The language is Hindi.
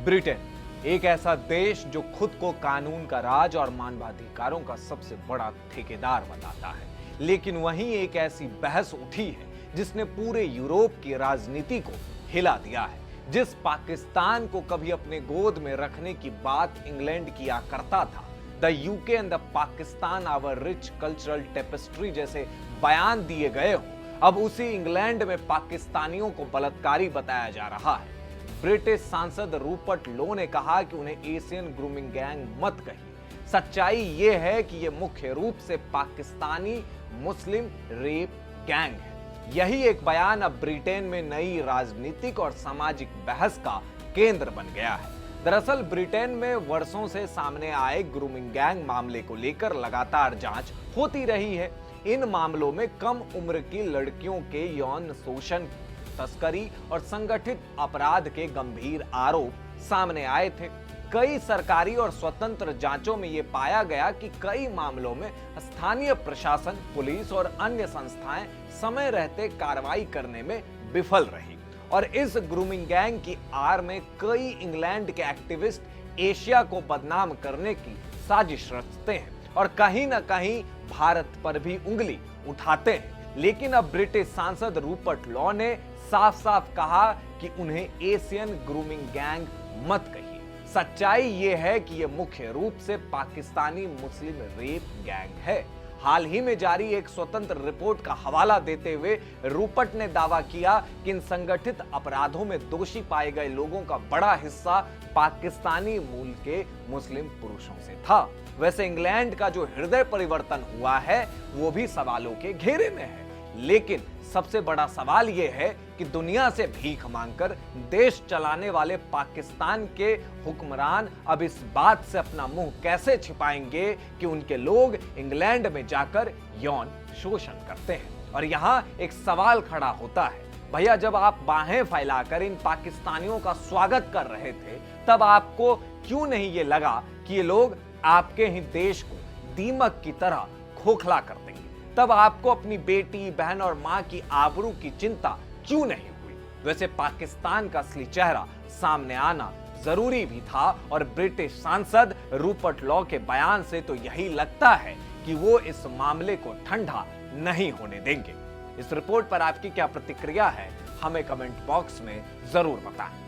ब्रिटेन एक ऐसा देश जो खुद को कानून का राज और मानवाधिकारों का सबसे बड़ा ठेकेदार बताता है, लेकिन वहीं एक ऐसी बहस उठी है जिसने पूरे यूरोप की राजनीति को हिला दिया है। जिस पाकिस्तान को कभी अपने गोद में रखने की बात इंग्लैंड किया करता था, the UK and the Pakistan our rich cultural tapestry जैसे बयान दिए गए हों, अब उसी इंग्लैंड में पाकिस्तानियों को बलात्कारी बताया जा रहा है। ब्रिटिश सांसद रूपर्ट लो ने कहा कि उन्हें एशियन ग्रूमिंग गैंग मत कहिए। सच्चाई यह है कि यह मुख्य रूप से पाकिस्तानी मुस्लिम रेप गैंग है। यही एक बयान अब ब्रिटेन में नई राजनीतिक और सामाजिक बहस का केंद्र बन गया है। दरअसल ब्रिटेन में वर्षों से सामने आए ग्रूमिंग गैंग मामले को लेकर लगातार जांच होती रही है। इन मामलों में कम उम्र की लड़कियों के यौन शोषण, तस्करी और संगठित अपराध के गंभीर आरोप सामने आए थे। कई सरकारी और स्वतंत्र जांचों में यह पाया गया कि कई मामलों में स्थानीय प्रशासन, पुलिस और अन्य संस्थाएं समय रहते कार्रवाई करने में विफल रही और इस ग्रूमिंग गैंग की आड़ में कई इंग्लैंड के एक्टिविस्ट एशिया को बदनाम करने की साजिश रचते हैं और कहीं ना कहीं भारत पर भी उंगली उठाते हैं। लेकिन अब ब्रिटिश सांसद रूपर्ट लॉ ने साफ साफ कहा कि उन्हें एशियन ग्रूमिंग गैंग मत कहिए। सच्चाई यह है कि यह मुख्य रूप से पाकिस्तानी मुस्लिम रेप गैंग है। हाल ही में जारी एक स्वतंत्र रिपोर्ट का हवाला देते हुए रूपर्ट ने दावा किया कि इन संगठित अपराधों में दोषी पाए गए लोगों का बड़ा हिस्सा पाकिस्तानी मूल के मुस्लिम पुरुषों से था। वैसे इंग्लैंड का जो हृदय परिवर्तन हुआ है वो भी सवालों के घेरे में है, लेकिन सबसे बड़ा सवाल यह है कि दुनिया से भीख मांगकर देश चलाने वाले पाकिस्तान के हुक्मरान अब इस बात से अपना मुंह कैसे छिपाएंगे कि उनके लोग इंग्लैंड में जाकर यौन शोषण करते हैं। और यहां एक सवाल खड़ा होता है, भैया जब आप बाहें फैलाकर इन पाकिस्तानियों का स्वागत कर रहे थे तब आपको क्यों नहीं ये लगा कि ये लोग आपके ही देश को दीमक की तरह खोखला कर देंगे? तब आपको अपनी बेटी, बहन और मां की आबरू की चिंता क्यों नहीं हुई? वैसे पाकिस्तान का असली चेहरा सामने आना जरूरी भी था और ब्रिटिश सांसद रूपर्ट लॉ के बयान से तो यही लगता है कि वो इस मामले को ठंडा नहीं होने देंगे। इस रिपोर्ट पर आपकी क्या प्रतिक्रिया है, हमें कमेंट बॉक्स में जरूर बताएं।